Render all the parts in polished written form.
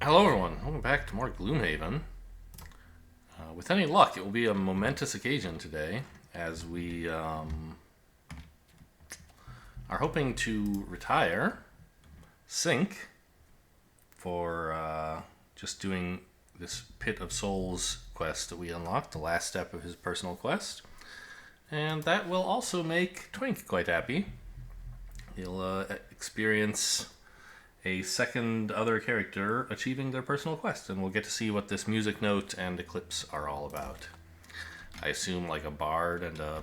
Hello everyone, welcome back to more Gloomhaven. With any luck, it will be a momentous occasion today, as we are hoping to retire Sync for just doing this Pit of Souls quest that we unlocked, the last step of his personal quest. And that will also make Twink quite happy. He'll experience a second other character achieving their personal quest, and we'll get to see what this music note and eclipse are all about. I assume like a bard and a,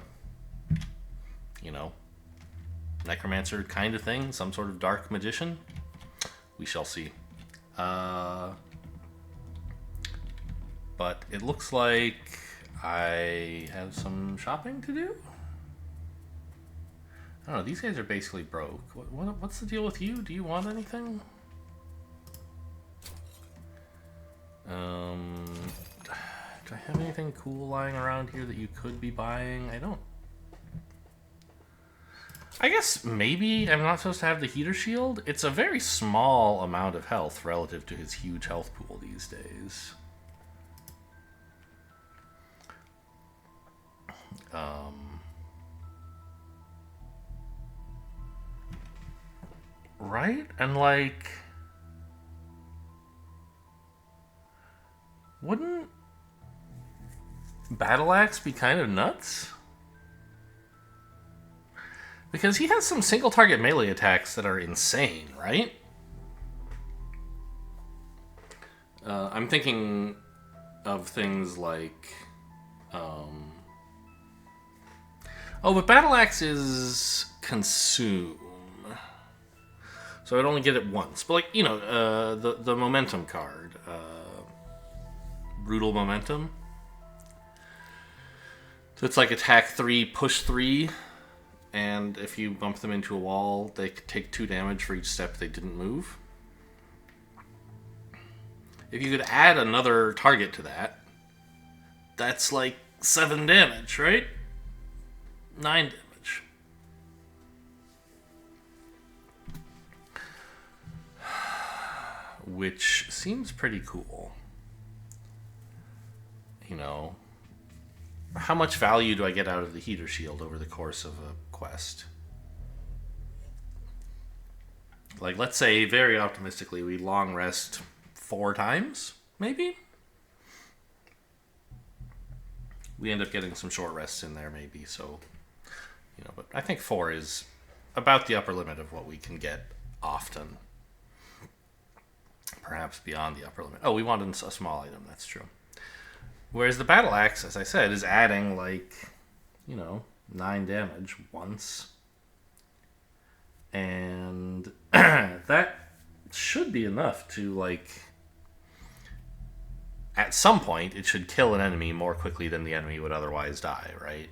necromancer kind of thing, some sort of dark magician. We shall see. But it looks like I have some shopping to do. I don't know, these guys are basically broke. What's the deal with you? Do you want anything? Do I have anything cool lying around here that you could be buying? I don't. I guess maybe I'm not supposed to have the heater shield. It's a very small amount of health relative to his huge health pool these days. Right? And like, wouldn't Battle Axe be kind of nuts? Because he has some single target melee attacks that are insane, right? I'm thinking of things like, but Battle Axe is consume. So I'd only get it once. But the momentum card. Brutal momentum. So it's like attack 3, push 3. And if you bump them into a wall, they take 2 damage for each step they didn't move. If you could add another target to that, that's like 7 damage, right? 9 damage. Which seems pretty cool. How much value do I get out of the heater shield over the course of a quest? Like, let's say, very optimistically, we long rest 4 times, maybe? We end up getting some short rests in there, maybe, so, but I think 4 is about the upper limit of what we can get often. Perhaps beyond the upper limit. Oh, we wanted a small item, that's true. Whereas the Battle Axe, as I said, is adding, 9 damage once. And that should be enough to, at some point, it should kill an enemy more quickly than the enemy would otherwise die, right?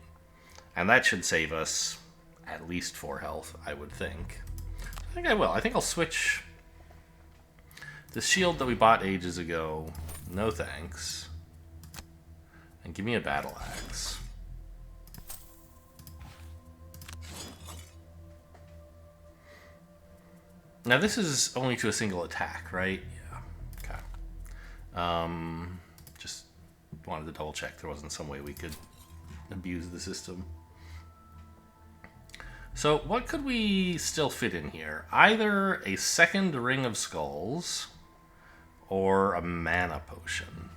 And that should save us at least 4 health, I would think. I think I will. I think I'll switch the shield that we bought ages ago. No thanks. And give me a Battle Axe. Now this is only to a single attack, right? Yeah. Okay. Just wanted to double check there wasn't some way we could abuse the system. So what could we still fit in here? Either a second Ring of Skulls or a mana potion.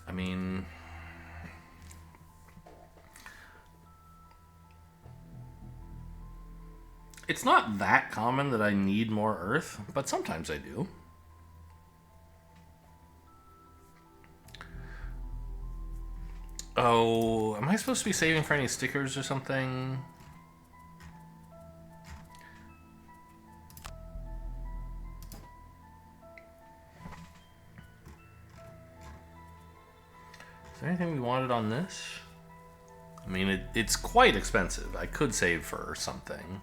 I mean, it's not that common that I need more earth, but sometimes I do. Oh, am I supposed to be saving for any stickers or something? Is there anything we wanted on this? I mean, it's quite expensive. I could save for something.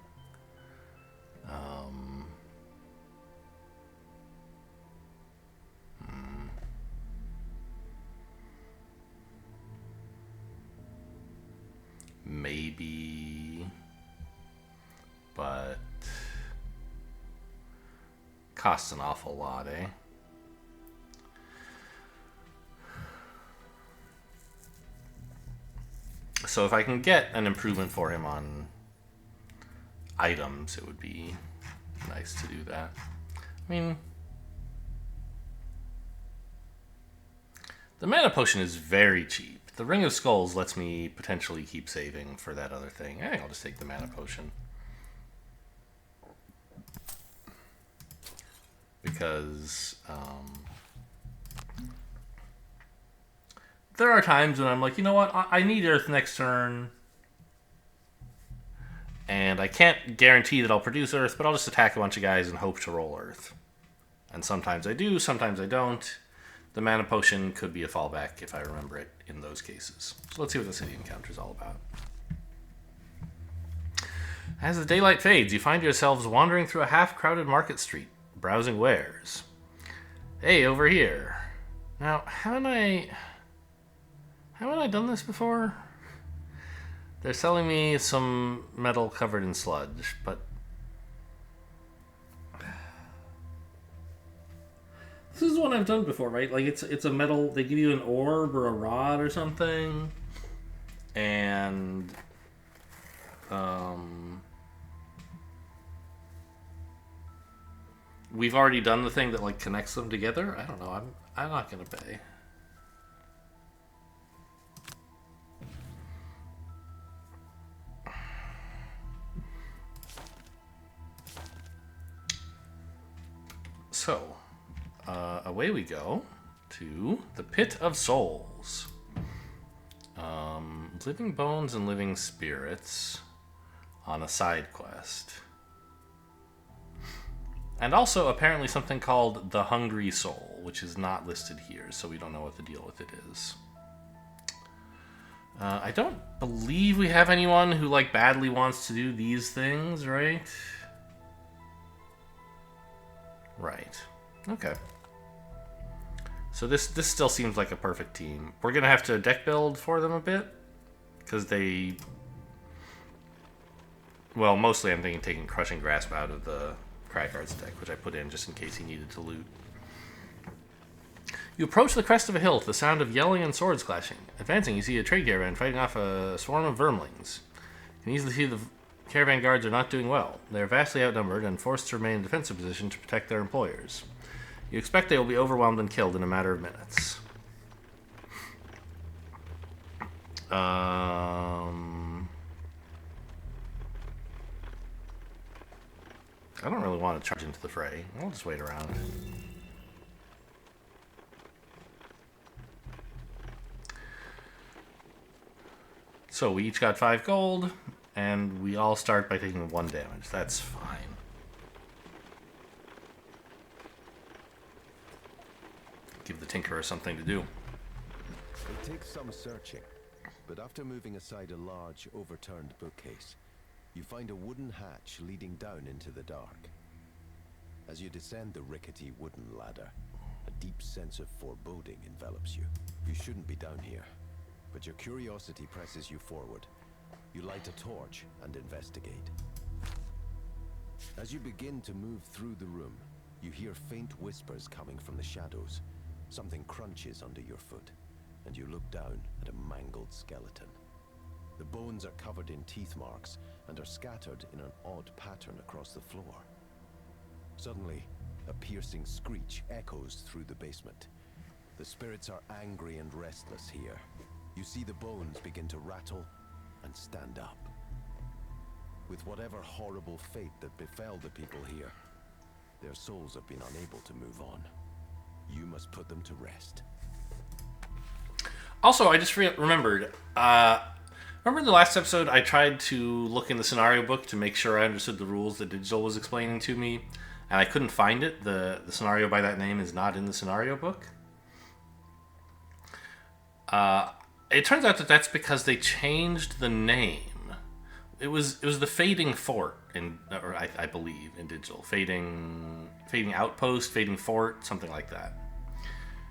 Maybe. But Costs an awful lot, eh? So if I can get an improvement for him on items, it would be nice to do that. I mean, the mana potion is very cheap. The Ring of Skulls lets me potentially keep saving for that other thing. I think I'll just take the mana potion. Because there are times when I'm like, you know what, I need Earth next turn. And I can't guarantee that I'll produce Earth, but I'll just attack a bunch of guys and hope to roll Earth. And sometimes I do, sometimes I don't. The mana potion could be a fallback if I remember it in those cases. So let's see what the city encounter is all about. As the daylight fades, you find yourselves wandering through a half-crowded market street, browsing wares. Hey, over here. Now, haven't I done this before? They're selling me some metal covered in sludge, but this is one I've done before, right? Like it's a metal. They give you an orb or a rod or something, and we've already done the thing that like connects them together. I don't know. I'm not gonna pay. So, away we go to the Pit of Souls. Living bones and living spirits on a side quest. And also apparently something called the Hungry Soul, which is not listed here, so we don't know what the deal with it is. I don't believe we have anyone who like badly wants to do these things, right? Right. Okay. So this still seems like a perfect team. We're going to have to deck build for them a bit. Because they... Well, mostly I'm thinking taking Crushing Grasp out of the Cryguard's deck, which I put in just in case he needed to loot. You approach the crest of a hill to the sound of yelling and swords clashing. Advancing, you see a trade caravan fighting off a swarm of vermlings. You can easily see the caravan guards are not doing well. They are vastly outnumbered and forced to remain in defensive position to protect their employers. You expect they will be overwhelmed and killed in a matter of minutes. I don't really want to charge into the fray. I'll just wait around. So we each got 5 gold, and we all start by taking 1 damage. That's fine. Give the Tinkerer something to do. It takes some searching, but after moving aside a large, overturned bookcase, you find a wooden hatch leading down into the dark. As you descend the rickety wooden ladder, a deep sense of foreboding envelops you. You shouldn't be down here, but your curiosity presses you forward. You light a torch and investigate. As you begin to move through the room, you hear faint whispers coming from the shadows. Something crunches under your foot, and you look down at a mangled skeleton. The bones are covered in teeth marks and are scattered in an odd pattern across the floor. Suddenly, a piercing screech echoes through the basement. The spirits are angry and restless here. You see the bones begin to rattle and stand up. With whatever horrible fate that befell the people here, their souls have been unable to move on. You must put them to rest. Also, I just remembered. Remember in the last episode, I tried to look in the scenario book to make sure I understood the rules that Digital was explaining to me, and I couldn't find it. The scenario by that name is not in the scenario book. It turns out that that's because they changed the name. It was the Fading Fort, I believe, in Digital. Fading Outpost, Fading Fort, something like that.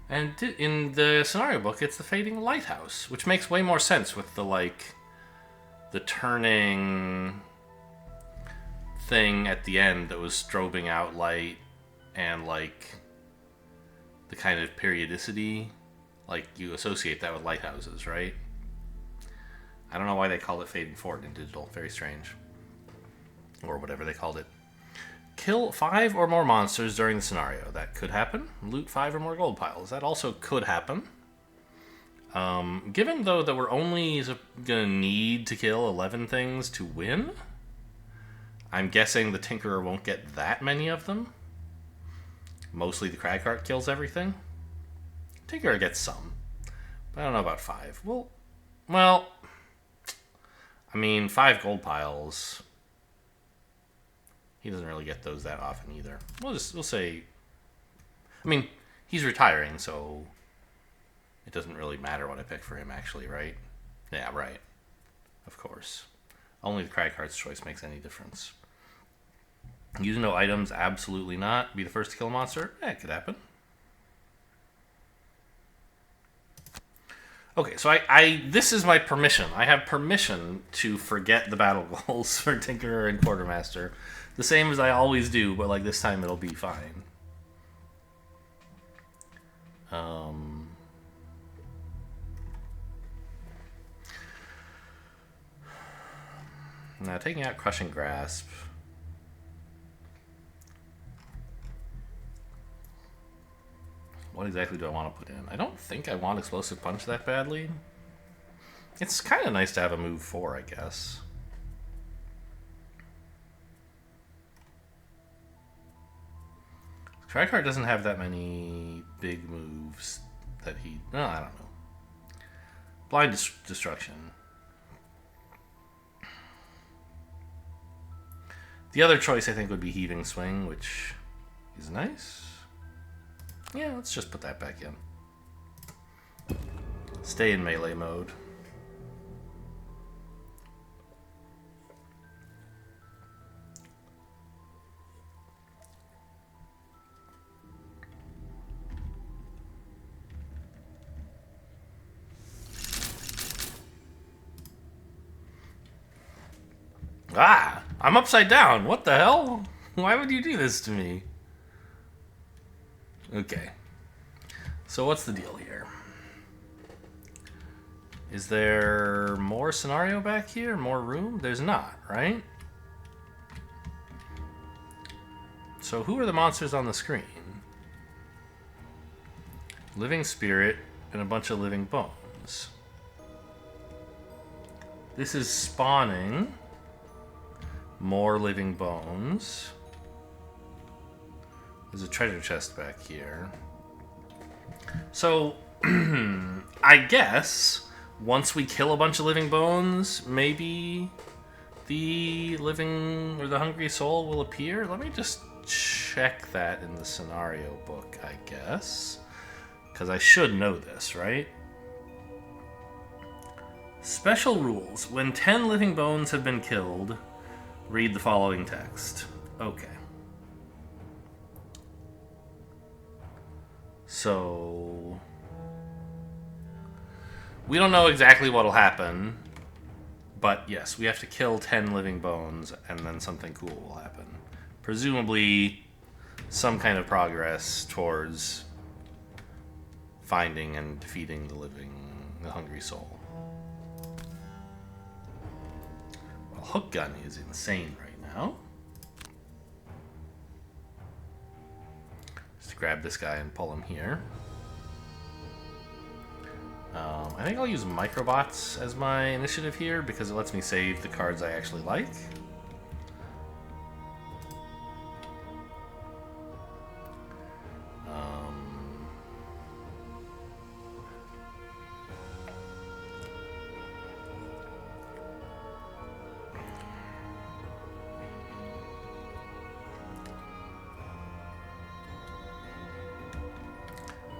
And in the scenario book, it's the Fading Lighthouse, which makes way more sense with the turning thing at the end that was strobing out light and like the kind of periodicity, like you associate that with lighthouses, right? I don't know why they call it Fading Fort in digital. Very strange. Or whatever they called it. Kill 5 or more monsters during the scenario. That could happen. Loot 5 or more gold piles. That also could happen. Given, though, that we're only going to need to kill 11 things to win, I'm guessing the Tinkerer won't get that many of them. Mostly the Cragcart kills everything. Tinkerer gets some. But I don't know about 5. Well, I mean, 5 gold piles. He doesn't really get those that often either. We'll say. I mean, he's retiring, so it doesn't really matter what I pick for him, actually, right? Yeah, right. Of course. Only the Cragcart's choice makes any difference. Use no items, absolutely not. Be the first to kill a monster? It could happen. Okay, so I this is my permission. I have permission to forget the battle goals for Tinkerer and Quartermaster. The same as I always do, but like this time it'll be fine. Now, taking out Crushing Grasp. What exactly do I want to put in? I don't think I want Explosive Punch that badly. It's kind of nice to have a move 4, I guess. Cragcart doesn't have that many big moves that he... No, I don't know. Blind Destruction. The other choice, I think, would be Heaving Swing, which is nice. Yeah, let's just put that back in. Stay in melee mode. Ah! I'm upside down! What the hell? Why would you do this to me? Okay. So what's the deal here? Is there more scenario back here? More room? There's not, right? So who are the monsters on the screen? Living Spirit and a bunch of Living Bones. This is spawning more Living Bones. There's a treasure chest back here. So, I guess once we kill a bunch of Living Bones, maybe the living or the hungry soul will appear. Let me just check that in the scenario book, I guess. Because I should know this, right? Special rules. When 10 Living Bones have been killed, read the following text. Okay. So we don't know exactly what'll happen, but yes, we have to kill 10 Living Bones and then something cool will happen. Presumably some kind of progress towards finding and defeating the hungry soul. Well, Hook Gun is insane right now. Just grab this guy and pull him here. I think I'll use Microbots as my initiative here because it lets me save the cards I actually like.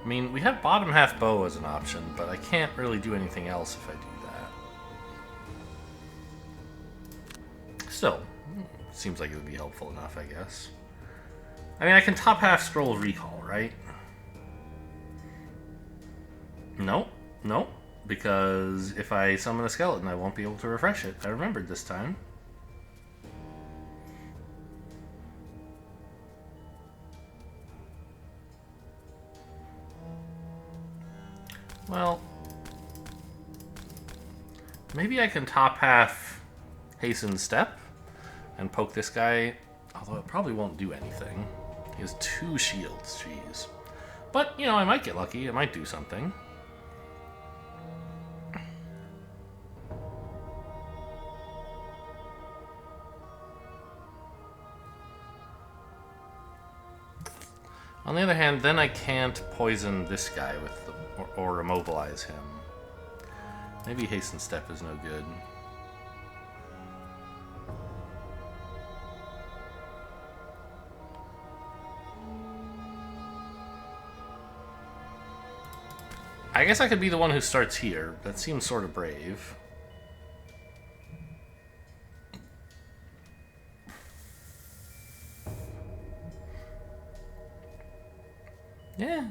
I mean, we have bottom half bow as an option, but I can't really do anything else if I do that. Still, seems like it would be helpful enough, I guess. I mean, I can top half scroll recall, right? No, no, because if I summon a skeleton, I won't be able to refresh it. I remembered this time. Well, maybe I can top half Hasten Step and poke this guy, although it probably won't do anything. He has 2 shields, jeez. But, you know, I might get lucky. It might do something. On the other hand, then I can't poison this guy with the, or immobilize him. Maybe Hasten Step is no good. I guess I could be the one who starts here. That seems sort of brave. Yeah.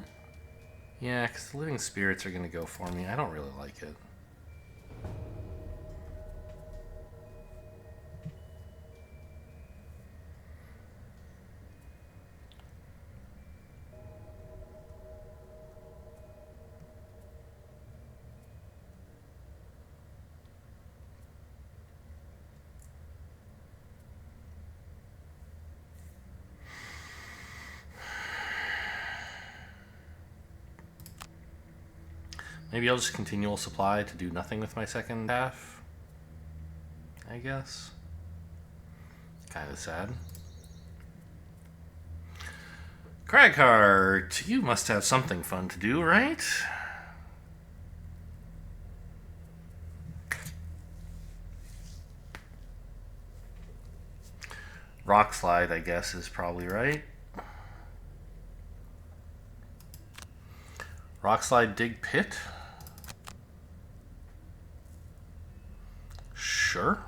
Yeah, because the living spirits are going to go for me. I don't really like it. Maybe I'll just continual supply to do nothing with my second half. I guess. Kind of sad. Cragheart, you must have something fun to do, right? Rock Slide, I guess, is probably right. Rock Slide, Dig Pit? Sure.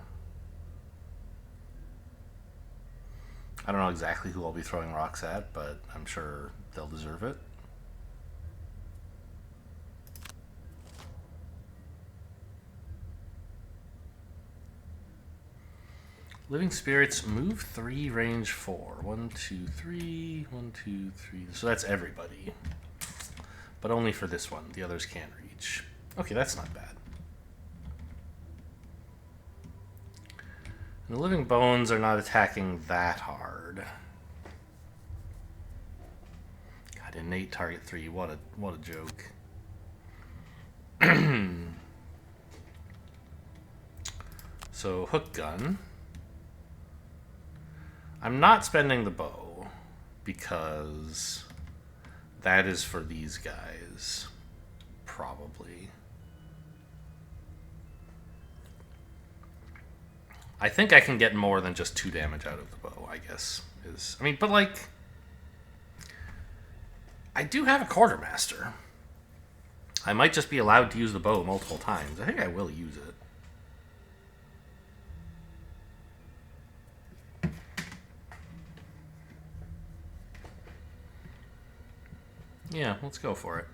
I don't know exactly who I'll be throwing rocks at, but I'm sure they'll deserve it. Living Spirits, move 3, range 4. 1, 2, 3, 1, 2, 3. So that's everybody. But only for this one. The others can't reach. Okay, that's not bad. And the Living Bones are not attacking that hard. God, innate target 3. What a joke. So hook gun. I'm not spending the bow because that is for these guys, probably. I think I can get more than just 2 damage out of the bow, I guess. I mean, but like, I do have a quartermaster. I might just be allowed to use the bow multiple times. I think I will use it. Yeah, let's go for it.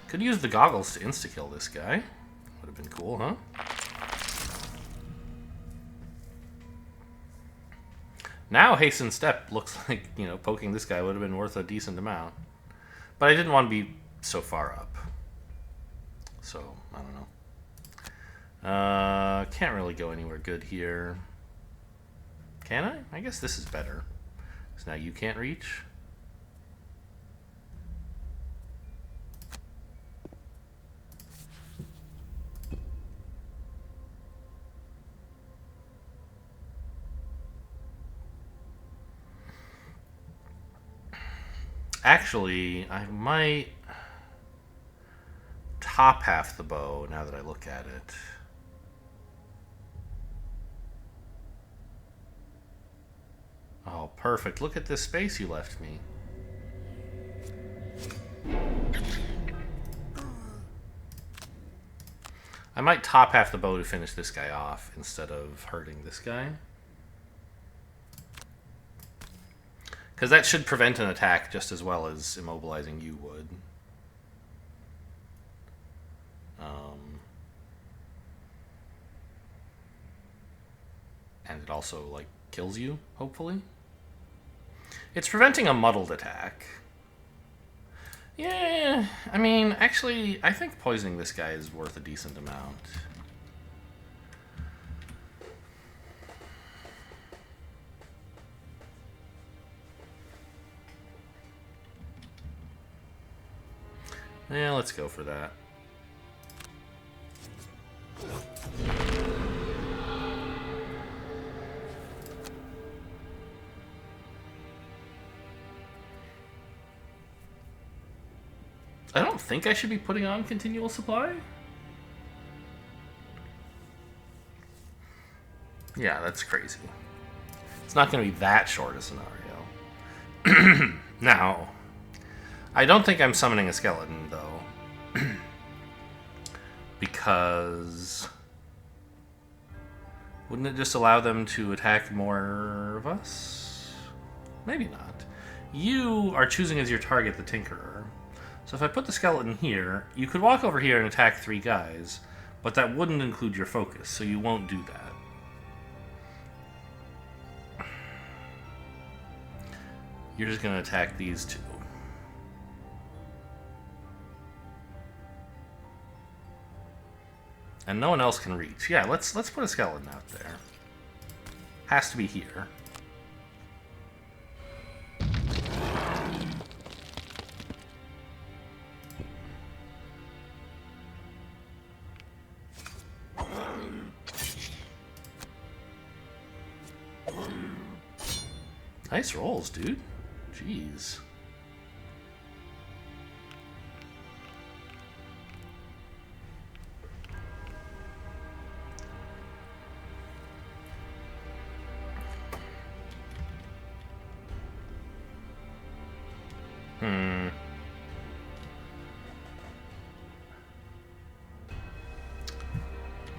Could use the goggles to insta-kill this guy. Would have been cool, huh? Now Hasten Step looks like, you know, poking this guy would have been worth a decent amount. But I didn't want to be so far up. So, I don't know. Can't really go anywhere good here. Can I? I guess this is better. So now you can't reach. Actually, I might top half the bow now that I look at it. Oh, perfect. Look at this space you left me. I might top half the bow to finish this guy off instead of hurting this guy. Because that should prevent an attack just as well as immobilizing you would. And it also, like, kills you, hopefully. It's preventing a muddled attack. Yeah, I mean, actually, I think poisoning this guy is worth a decent amount. Yeah, let's go for that. I don't think I should be putting on continual supply. Yeah, that's crazy. It's not going to be that short a scenario. Now, I don't think I'm summoning a skeleton, though. Because... wouldn't it just allow them to attack more of us? Maybe not. You are choosing as your target the Tinkerer. So if I put the skeleton here, you could walk over here and attack 3 guys, but that wouldn't include your focus, so you won't do that. You're just going to attack these 2. And no one else can reach. Yeah, let's put a skeleton out there. Has to be here. Nice rolls, dude. Jeez.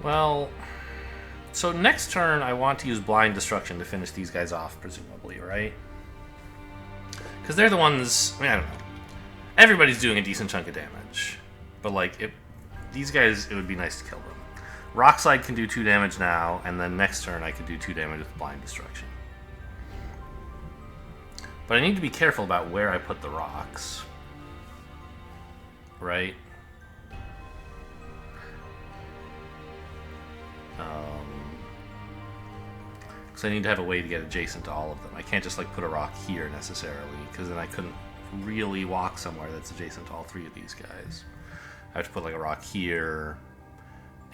Well, so next turn I want to use Blind Destruction to finish these guys off, presumably, right? Because they're the ones... I mean, I don't know. Everybody's doing a decent chunk of damage. But, like, these guys, it would be nice to kill them. Rockslide can do 2 damage now, and then next turn I could do 2 damage with Blind Destruction. But I need to be careful about where I put the rocks. Right? Because I need to have a way to get adjacent to all of them. I can't just, like, put a rock here, necessarily, because then I couldn't really walk somewhere that's adjacent to all 3 of these guys. I have to put, like, a rock here,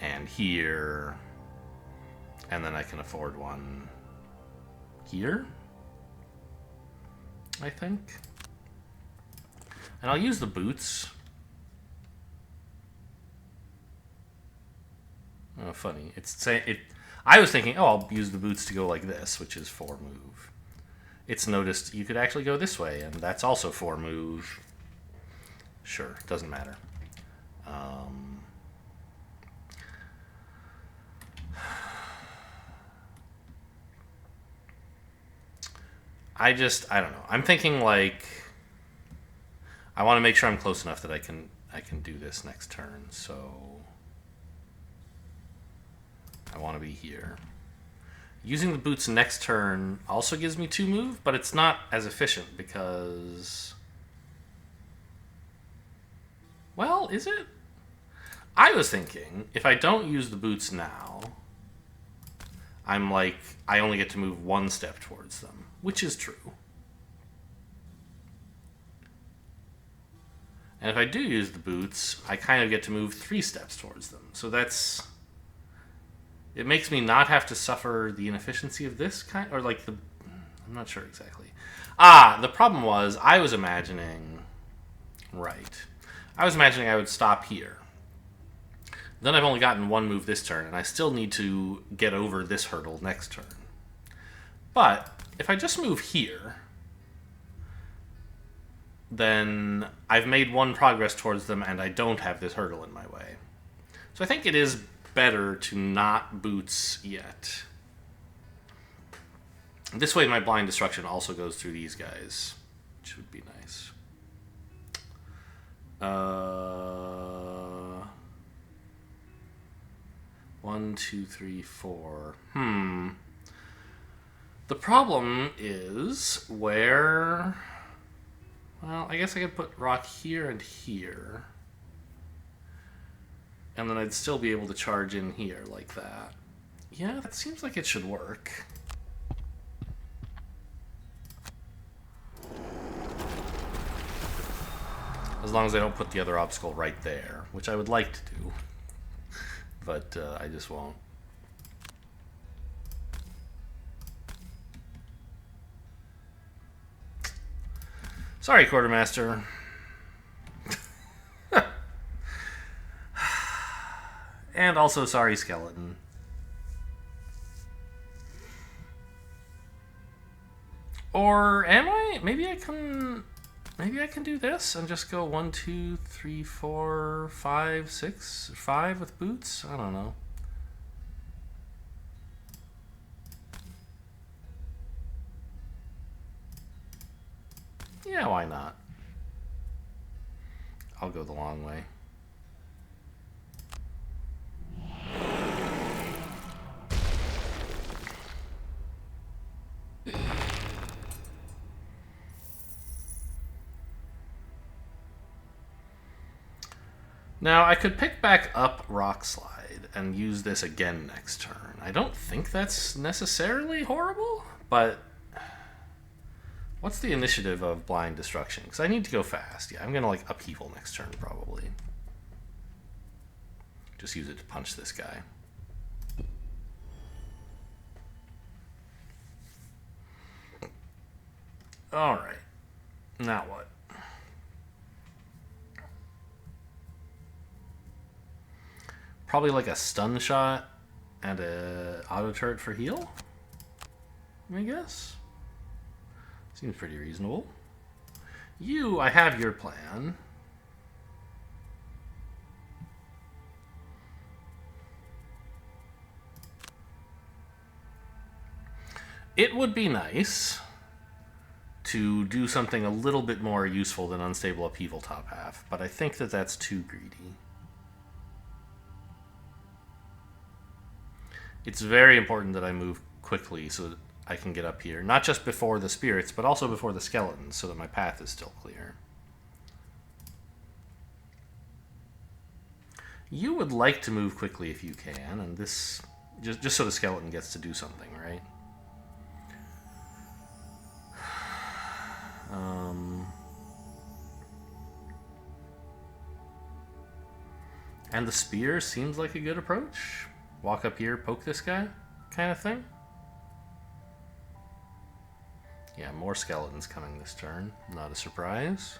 and here, and then I can afford one here, I think. And I'll use the boots. Oh, funny. I was thinking, oh, I'll use the boots to go like this, which is 4 move. It's noticed you could actually go this way, and that's also 4 move. Sure, doesn't matter. I don't know. I'm thinking, like, I want to make sure I'm close enough that I can do this next turn, so I want to be here. Using the boots next turn also gives me 2 move, but it's not as efficient because... well, is it? I was thinking, if I don't use the boots now, I'm like, I only get to move 1 step towards them, which is true. And if I do use the boots, I kind of get to move 3 steps towards them. So that's... it makes me not have to suffer the inefficiency of this kind, or like the... I'm not sure exactly. The problem was, I was imagining... right. I was imagining I would stop here. Then I've only gotten 1 move this turn, and I still need to get over this hurdle next turn. But if I just move here, then I've made 1 progress towards them, and I don't have this hurdle in my way. So I think it is better to not boots yet. This way my Blind Destruction also goes through these guys, which would be nice. 1, 2, 3, 4. The The problem is where... Well, I guess I could put rock here and here. And then I'd still be able to charge in here like that. Yeah, that seems like it should work. As long as I don't put the other obstacle right there, which I would like to do. But I just won't. Sorry, Quartermaster. And also sorry, Skeleton. Or am I? Maybe I can do this and just go 1, 2, 3, 4, 5, 6, 5 with boots? I don't know. Yeah, why not? I'll go the long way. Now, I could pick back up Rock Slide and use this again next turn. I don't think that's necessarily horrible, but what's the initiative of Blind Destruction? Because I need to go fast. Yeah, I'm going to like Upheaval next turn probably. Just use it to punch this guy. Alright. Now what? Probably like a stun shot and a auto turret for heal, I guess. Seems pretty reasonable. I have your plan. It would be nice to do something a little bit more useful than Unstable Upheaval top half, but I think that that's too greedy. It's very important that I move quickly so that I can get up here. Not just before the spirits, but also before the skeletons, so that my path is still clear. You would like to move quickly if you can, and this... Just so the skeleton gets to do something, right? And the spear seems like a good approach. Walk up here, poke this guy, kind of thing. Yeah, more skeletons coming this turn. Not a surprise.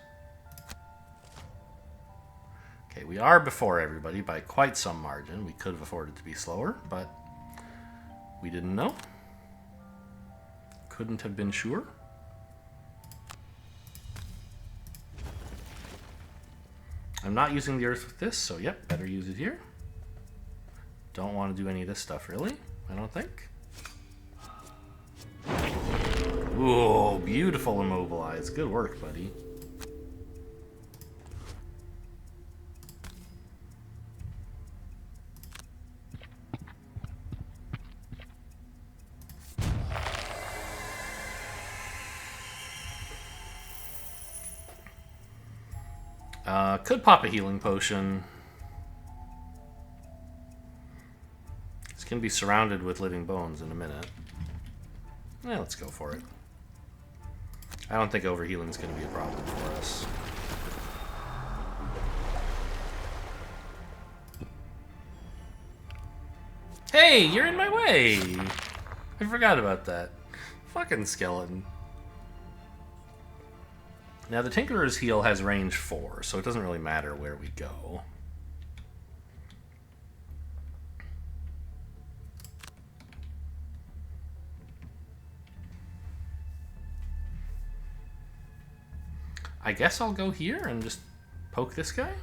Okay, we are before everybody by quite some margin. We could have afforded to be slower, but we didn't know. Couldn't have been sure. I'm not using the earth with this, so yep, better use it here. Don't want to do any of this stuff, really, I don't think. Ooh, beautiful immobilize. Good work, buddy. Could pop a healing potion. It's going to be surrounded with living bones in a minute. Yeah, let's go for it. I don't think overhealing is going to be a problem for us. Hey, you're in my way! I forgot about that. Fucking skeleton. Now, the Tinkerer's Heal has range 4, so it doesn't really matter where we go. I guess I'll go here and just poke this guy.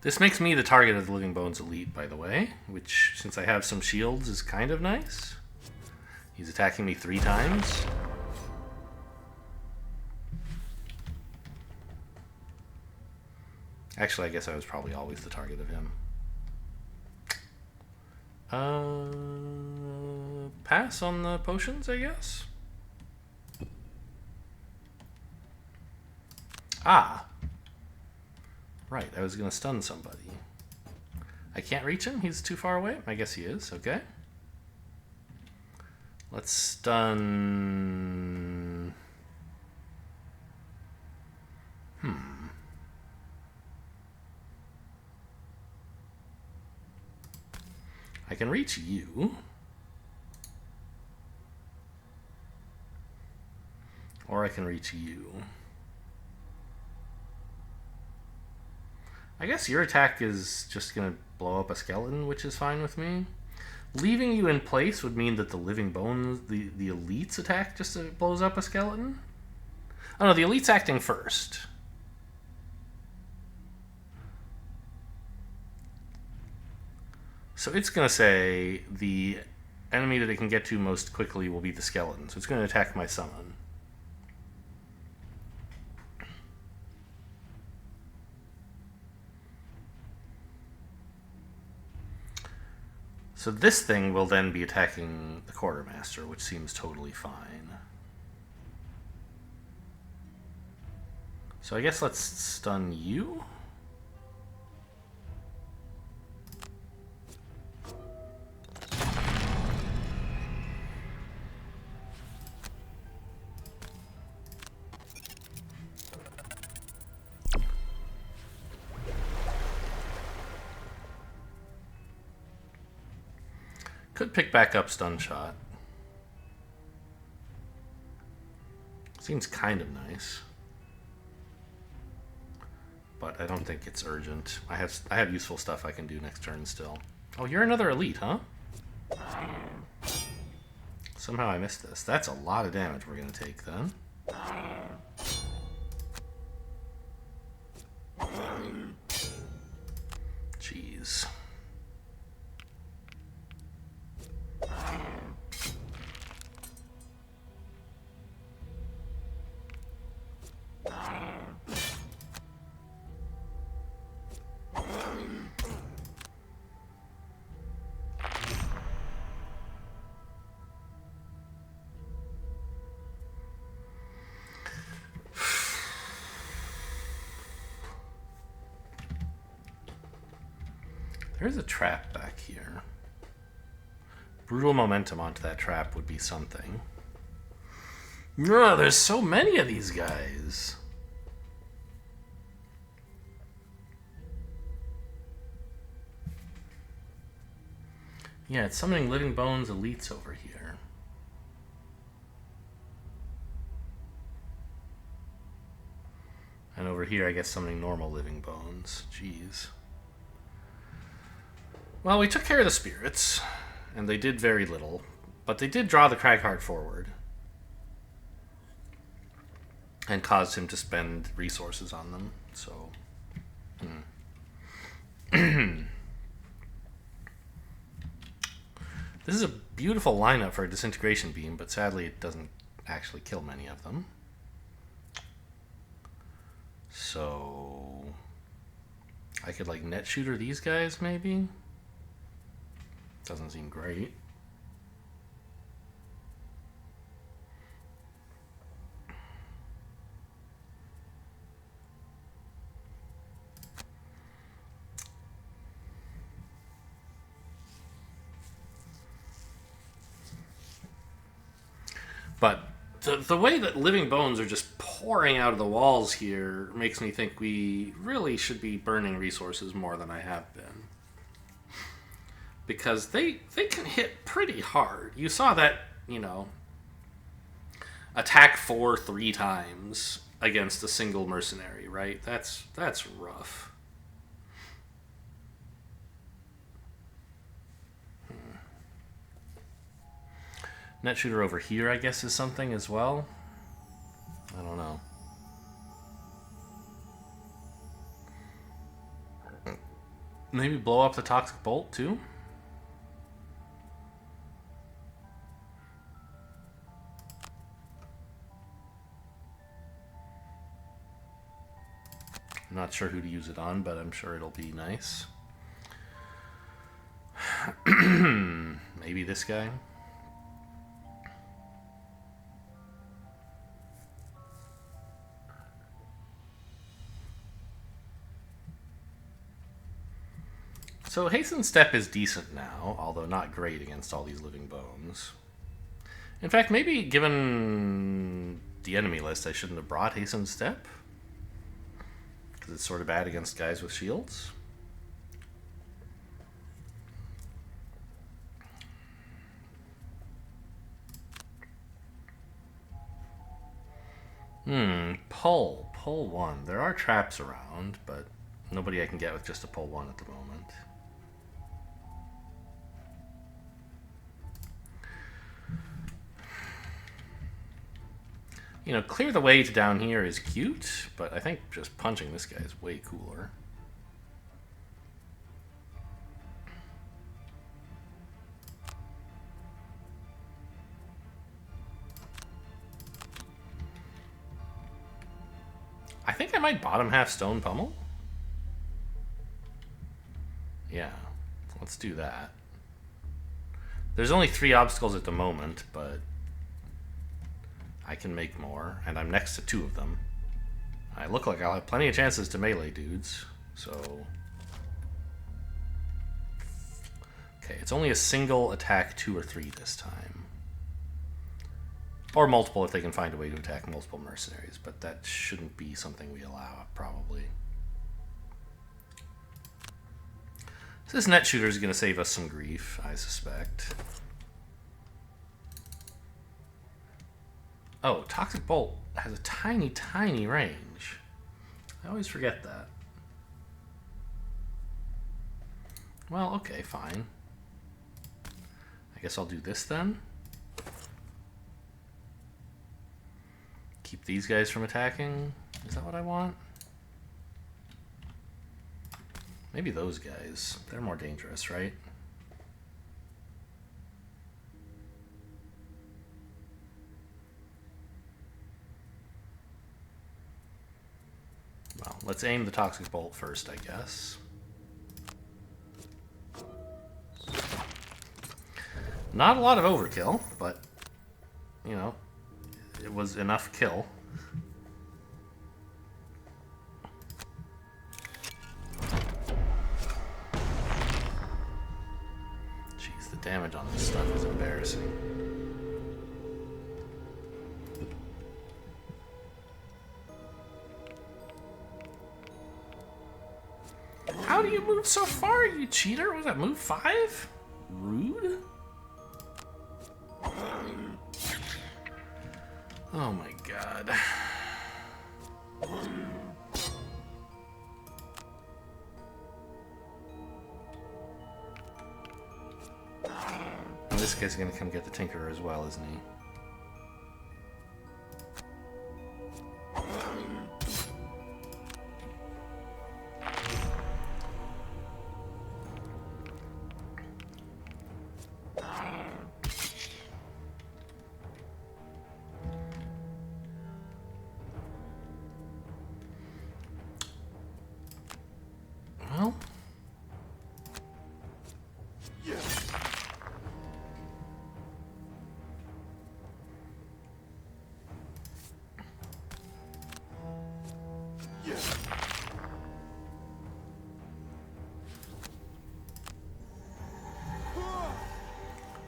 This makes me the target of the Living Bones Elite, by the way, which, since I have some shields, is kind of nice. He's attacking me 3 times. Actually, I guess I was probably always the target of him. Pass on the potions, I guess? Ah! Right, I was gonna stun somebody. I can't reach him? He's too far away? I guess he is, okay. Let's stun... I can reach you. Or I can reach you. I guess your attack is just going to blow up a skeleton, which is fine with me. Leaving you in place would mean that the living bones, the elite's attack just blows up a skeleton? Oh no, the elite's acting first. So it's going to say the enemy that it can get to most quickly will be the skeleton. So it's going to attack my summon. So this thing will then be attacking the quartermaster, which seems totally fine. So I guess let's stun you. Could pick back up stun shot. Seems kind of nice. But I don't think it's urgent. I have useful stuff I can do next turn still. Oh, you're another elite, huh? Somehow I missed this. That's a lot of damage we're going to take then. Jeez. There's a trap back here. Brutal momentum onto that trap would be something. No, there's so many of these guys. Yeah, it's summoning living bones elites over here. And over here, I guess summoning normal living bones. Jeez. Well, we took care of the spirits, and they did very little, but they did draw the Cragheart forward and caused him to spend resources on them, so... This is a beautiful lineup for a disintegration beam, but sadly it doesn't actually kill many of them. So... I could, like, net shooter these guys, maybe? Doesn't seem great. But the way that living bones are just pouring out of the walls here makes me think we really should be burning resources more than I have been. Because they can hit pretty hard. You saw that, you know, attack 3 times against a single mercenary, right? That's rough. Net shooter over here, I guess, is something as well. I don't know. Maybe blow up the toxic bolt too? I'm not sure who to use it on, but I'm sure it'll be nice. Maybe this guy. So Hasten Step is decent now, although not great against all these living bones. In fact, maybe given the enemy list, I shouldn't have brought Hasten Step. Because it's sort of bad against guys with shields. Pull. Pull 1. There are traps around, but nobody I can get with just a pull 1 at the moment. You know, clear the way to down here is cute, but I think just punching this guy is way cooler. I think I might bottom half stone pummel. Yeah, let's do that. There's only 3 obstacles at the moment, but I can make more, and I'm next to 2 of them. I look like I'll have plenty of chances to melee dudes, so... Okay, it's only a single attack 2 or 3 this time. Or multiple if they can find a way to attack multiple mercenaries, but that shouldn't be something we allow, probably. So this net shooter is going to save us some grief, I suspect. Oh, Toxic Bolt has a tiny, tiny range. I always forget that. Well, okay, fine. I guess I'll do this then. Keep these guys from attacking. Is that what I want? Maybe those guys. They're more dangerous, right? Well, let's aim the Toxic Bolt first, I guess. Not a lot of overkill, but, you know, it was enough kill. Jeez, the damage on this stuff is embarrassing. How do you move so far, you cheater? Was that move 5? Rude? Oh my god. And this guy's gonna come get the Tinkerer as well, isn't he? Well,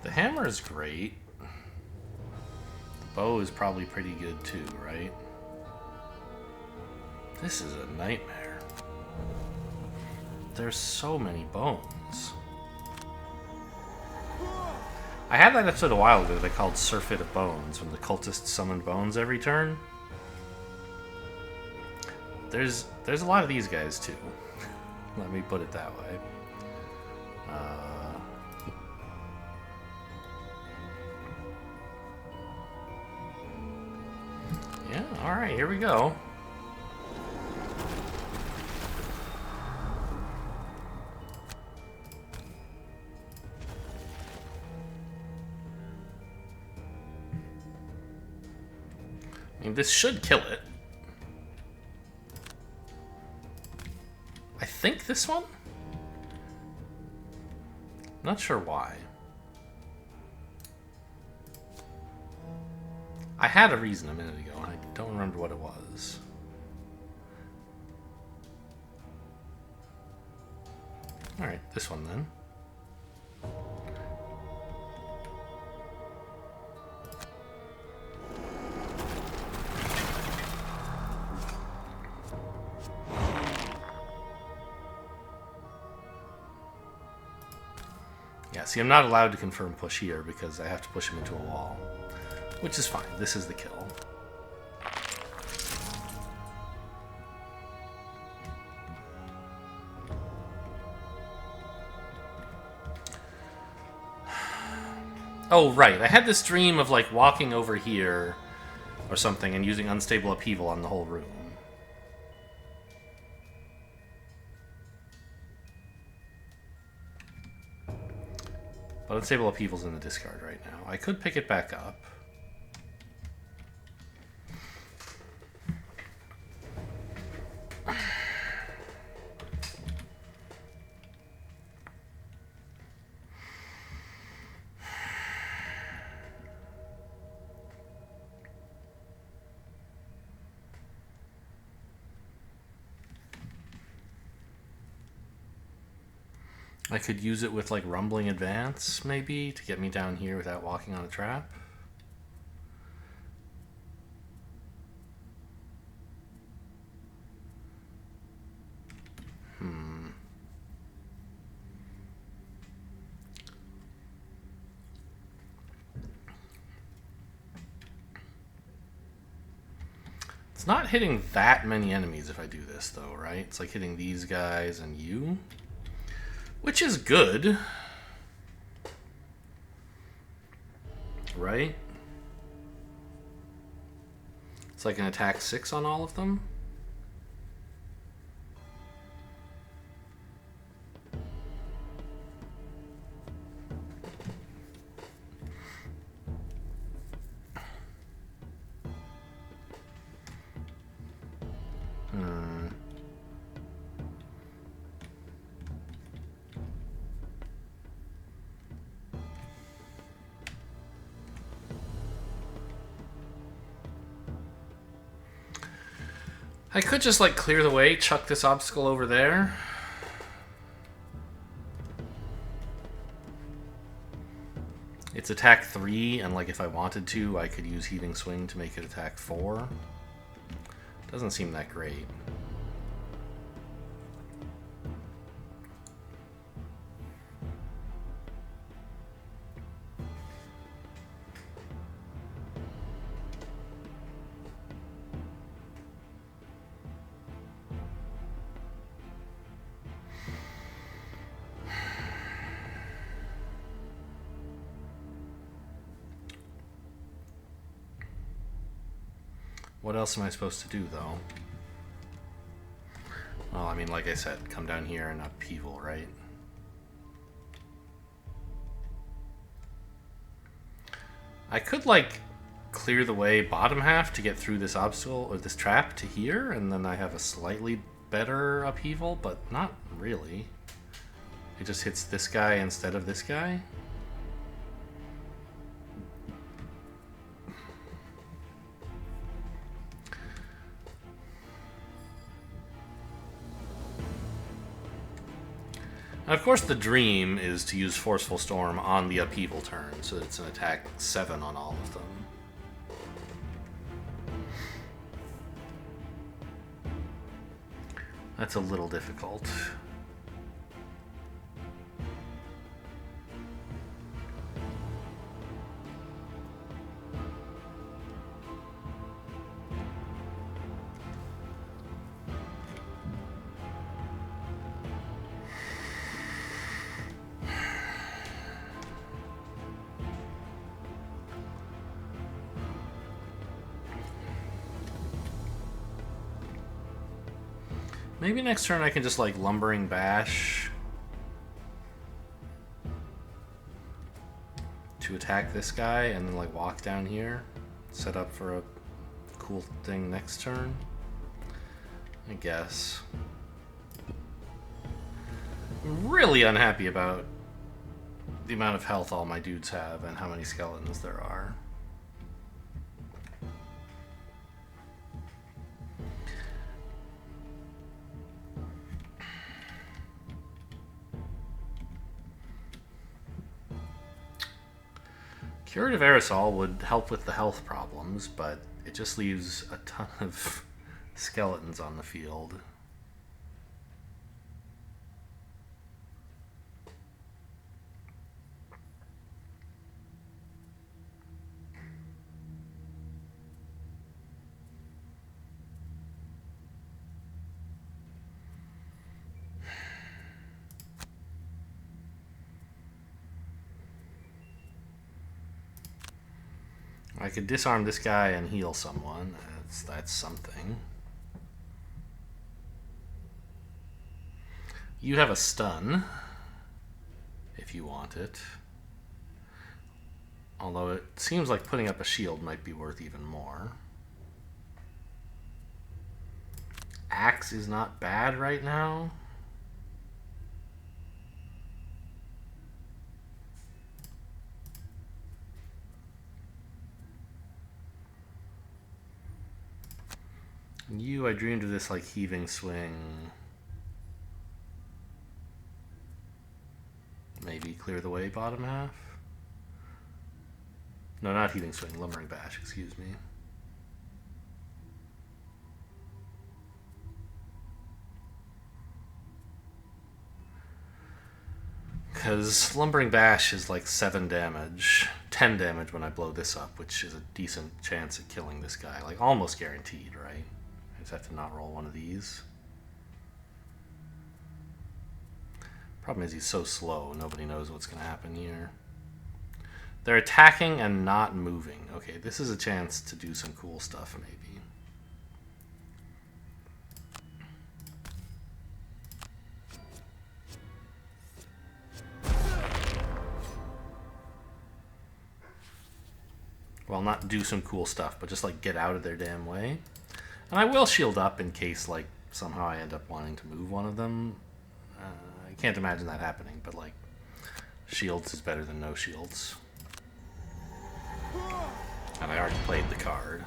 the hammer is great. The bow is probably pretty good too, right? This is a nightmare. There's so many bones. I had that episode a while ago that I called Surfeit of Bones, when the cultists summoned bones every turn. There's a lot of these guys too. Let me put it that way. Yeah, alright, here we go. I mean, this should kill it. think this one? Not sure why. I had a reason a minute ago, and I don't remember what it was. Alright, this one then. Yeah, see, I'm not allowed to confirm push here because I have to push him into a wall. Which is fine. This is the kill. Oh, right. I had this dream of, like, walking over here or something and using unstable upheaval on the whole room. But unstable upheaval's in the discard right now. I could pick it back up. I could use it with, like, Rumbling Advance, maybe, to get me down here without walking on a trap. It's not hitting that many enemies if I do this, though, right? It's like hitting these guys and you. Which is good. Right? It's like an attack 6 on all of them. I could just, like, clear the way, chuck this obstacle over there. It's attack 3, and, like, if I wanted to, I could use Heaving Swing to make it attack 4. Doesn't seem that great. What else am I supposed to do, though? Well, I mean, like I said, come down here and upheaval, right? I could, like, clear the way bottom half to get through this obstacle, or this trap to here, and then I have a slightly better upheaval, but not really. It just hits this guy instead of this guy. And of course, the dream is to use Forceful Storm on the upheaval turn, so that it's an attack 7 on all of them. That's a little difficult. Maybe next turn I can just, like, Lumbering Bash to attack this guy and then, like, walk down here. Set up for a cool thing next turn, I guess. really unhappy about the amount of health all my dudes have and how many skeletons there are. Curative aerosol would help with the health problems, but it just leaves a ton of skeletons on the field. I could disarm this guy and heal someone. That's something. You have a stun, if you want it. Although it seems like putting up a shield might be worth even more. Axe is not bad right now. I dreamed of this like heaving swing. Maybe clear the way, bottom half? No, not heaving swing, lumbering bash, excuse me. Because lumbering bash is like 7 damage, 10 damage when I blow this up, which is a decent chance at killing this guy. Like almost guaranteed, right? I just have to not roll one of these. Problem is he's so slow, nobody knows what's going to happen here. They're attacking and not moving. Okay, this is a chance to do some cool stuff, maybe. Well, not do some cool stuff, but just like get out of their damn way. And I will shield up in case like somehow I end up wanting to move one of them. I can't imagine that happening, but like shields is better than no shields. And I already played the card.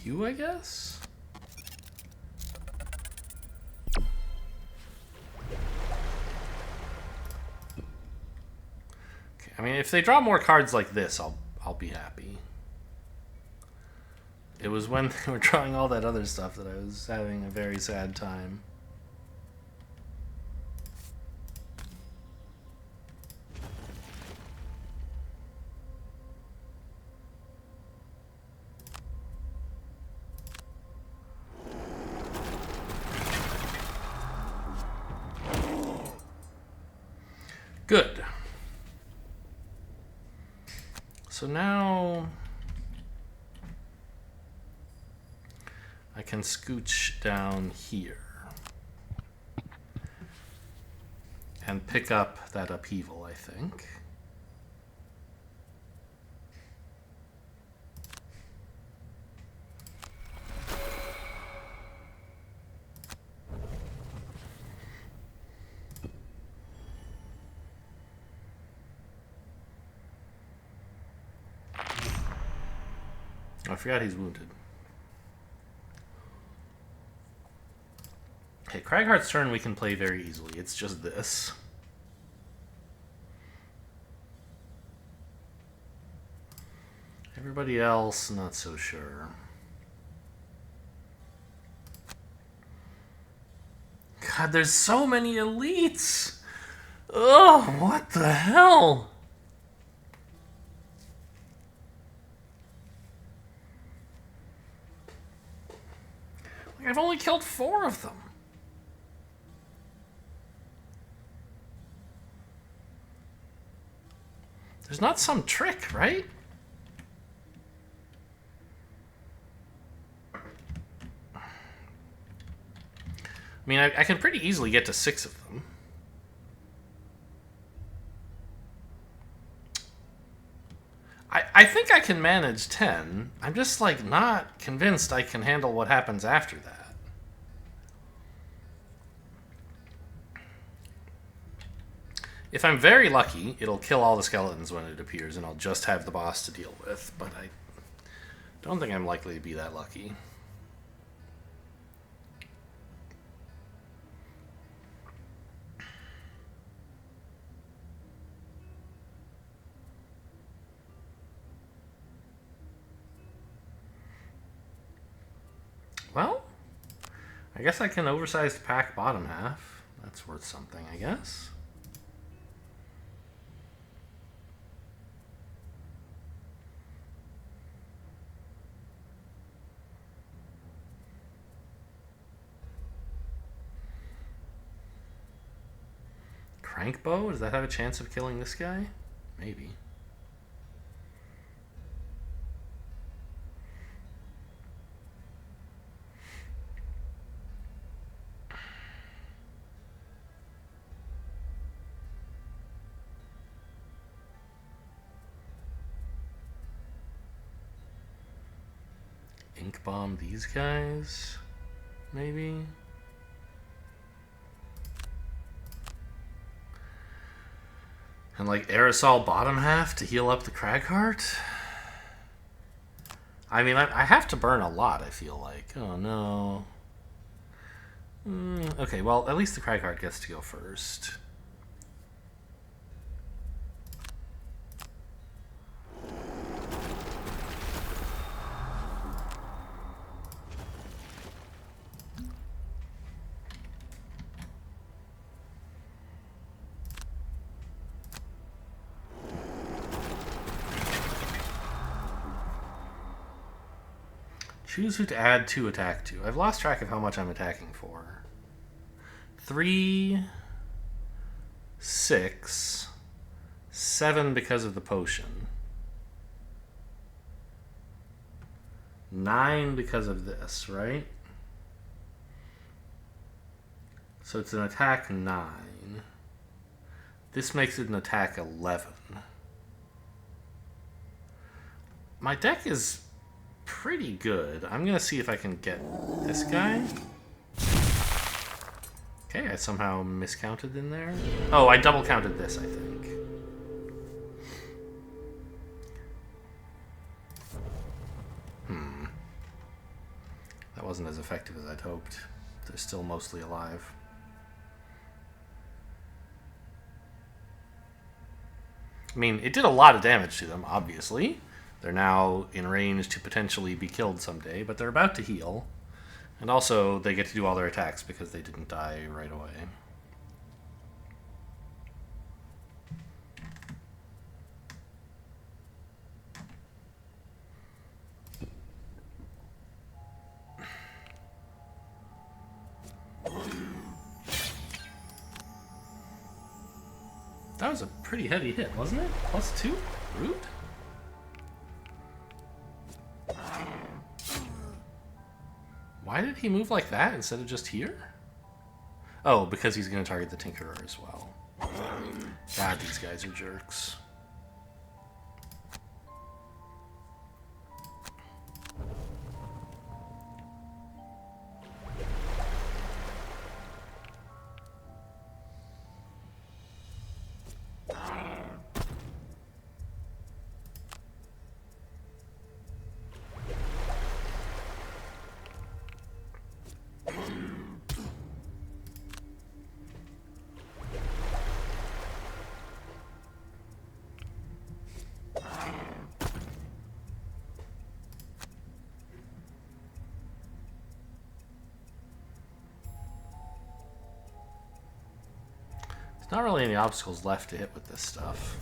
You, I guess? Okay, I mean, if they draw more cards like this, I'll be happy. It was when they were drawing all that other stuff that I was having a very sad time. Good. So now I can scooch down here and pick up that upheaval, I think. I forgot he's wounded. Okay, Craghart's turn we can play very easily. It's just this. Everybody else, not so sure. God, there's so many elites! Oh, what the hell? I've only killed 4 of them. There's not some trick, right? mean, I can pretty easily get to 6 of them. I think I can manage 10. I'm just, like, not convinced I can handle what happens after that. If I'm very lucky, it'll kill all the skeletons when it appears, and I'll just have the boss to deal with, but I don't think I'm likely to be that lucky. Well, I guess I can oversized pack bottom half. That's worth something, I guess. Crank bow? Does that have a chance of killing this guy? Maybe. Ink bomb these guys? Maybe? And like aerosol bottom half to heal up the Cragheart? I mean, I have to burn a lot, I feel like. Oh no. Okay, well, at least the Cragheart gets to go first. Choose who to add 2 attack to. I've lost track of how much I'm attacking for. 3, 6, 7 because of the potion. 9 because of this, right? So it's an attack 9. This makes it an attack 11. My deck is pretty good. I'm gonna see if I can get this guy. Okay, I somehow miscounted in there. Oh, I double counted this, I think. That wasn't as effective as I'd hoped. They're still mostly alive. I mean, it did a lot of damage to them, obviously. They're now in range to potentially be killed someday, but they're about to heal. And also, they get to do all their attacks because they didn't die right away. That was a pretty heavy hit, wasn't it? +2? Rude? Why did he move like that instead of just here? Oh, because he's going to target the Tinkerer as well. God, these guys are jerks. Not really any obstacles left to hit with this stuff.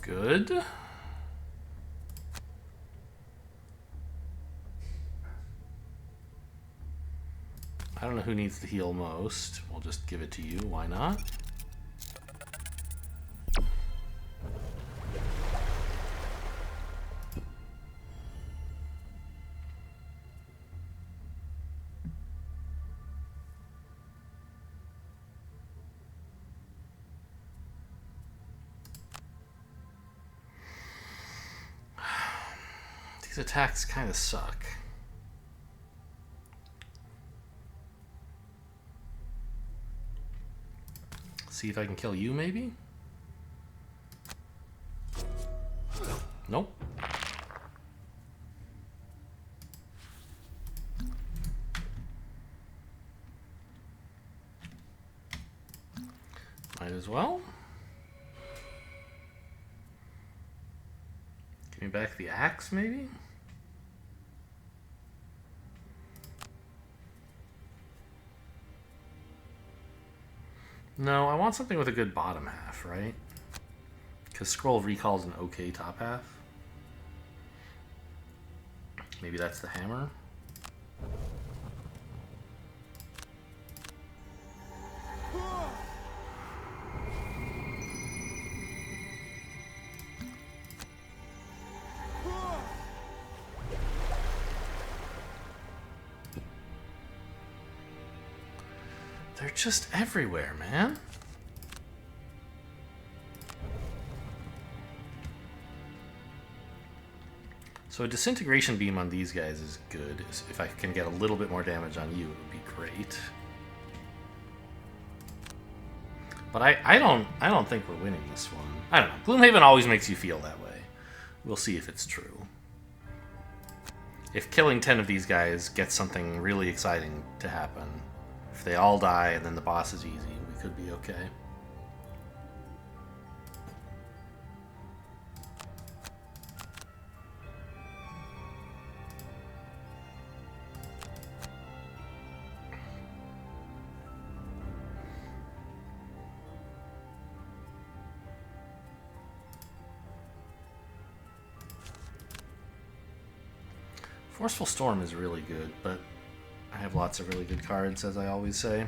good. I don't know who needs to heal most. We'll just give it to you. Why not? These attacks kind of suck. See if I can kill you, maybe? Nope. Might as well. Give me back the axe, maybe? No, I want something with a good bottom half, right? Because Scroll of Recall's an okay top half. Maybe that's the hammer. They're just everywhere, man. So a disintegration beam on these guys is good. If I can get a little bit more damage on you, it would be great. But I don't think we're winning this one. I don't know. Gloomhaven always makes you feel that way. We'll see if it's true. If killing 10 of these guys gets something really exciting to happen, if they all die and then the boss is easy, we could be okay. Forceful Storm is really good, but I have lots of really good cards, as I always say.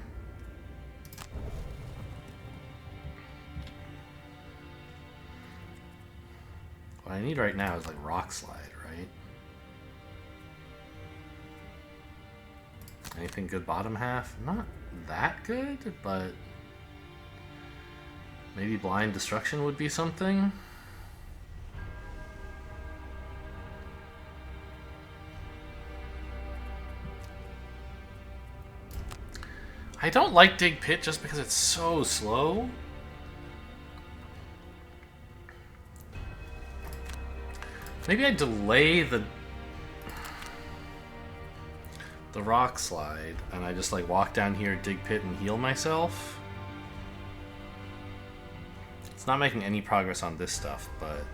What I need right now is like Rock Slide, right? Anything good bottom half? Not that good, but maybe Blind Destruction would be something. I don't like Dig Pit just because it's so slow. Maybe I delay the Rock Slide and I just like walk down here, Dig Pit, and heal myself. It's not making any progress on this stuff, but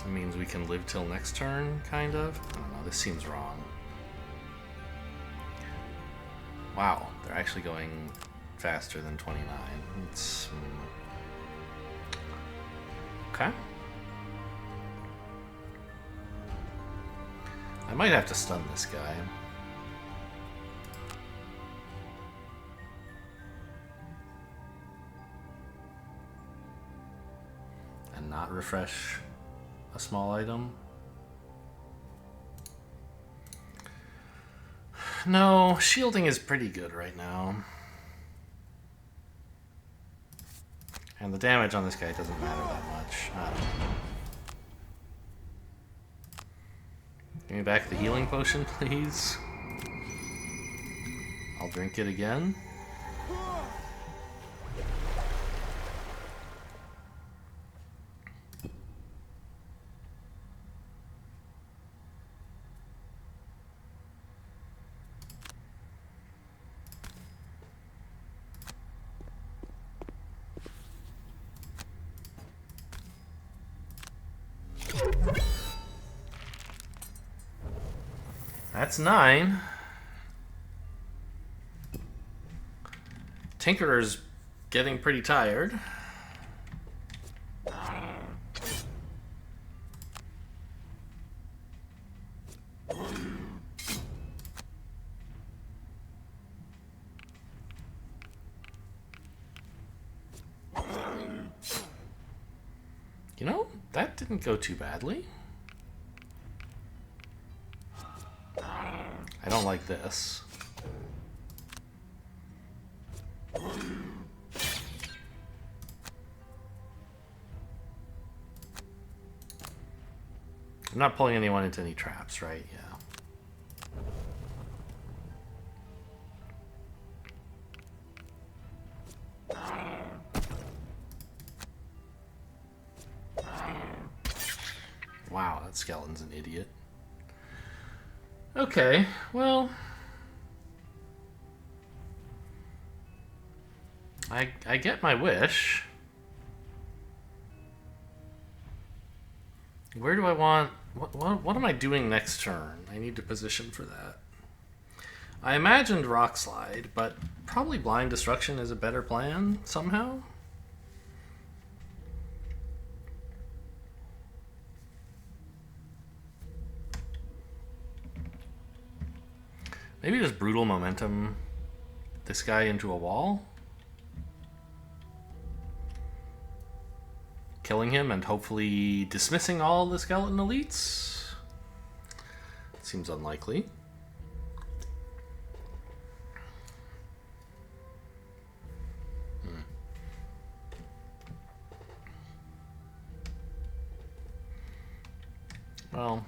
it means we can live till next turn, kind of. I don't know, this seems wrong. Wow, they're actually going faster than 29. It's... Okay. I might have to stun this guy. And not refresh a small item. No, shielding is pretty good right now. And the damage on this guy doesn't matter that much. I don't know. Give me back the healing potion, please. I'll drink it again. That's 9. Tinkerers getting pretty tired. You know, that didn't go too badly. I don't like this. I'm not pulling anyone into any traps, right? Yeah. Wow, that skeleton's an idiot. Okay, well... I get my wish. Where do I want... What am I doing next turn? I need to position for that. I imagined Rock Slide, but probably Blind Destruction is a better plan somehow. Maybe just Brutal Momentum this guy into a wall. Killing him and hopefully dismissing all the skeleton elites. Seems unlikely. Well,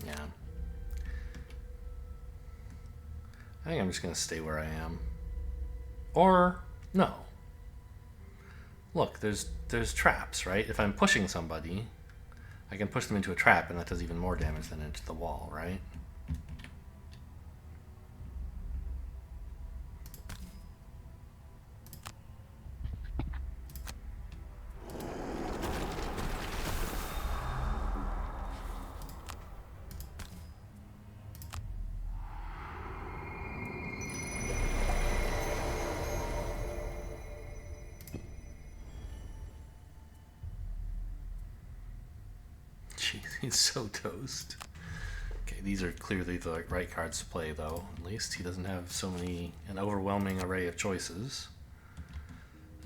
yeah. I think I'm just going to stay where I am. Or, no. Look, there's traps, right? If I'm pushing somebody, I can push them into a trap, and that does even more damage than into the wall, right? He's so toast. Okay, these are clearly the right cards to play, though. At least he doesn't have an overwhelming array of choices.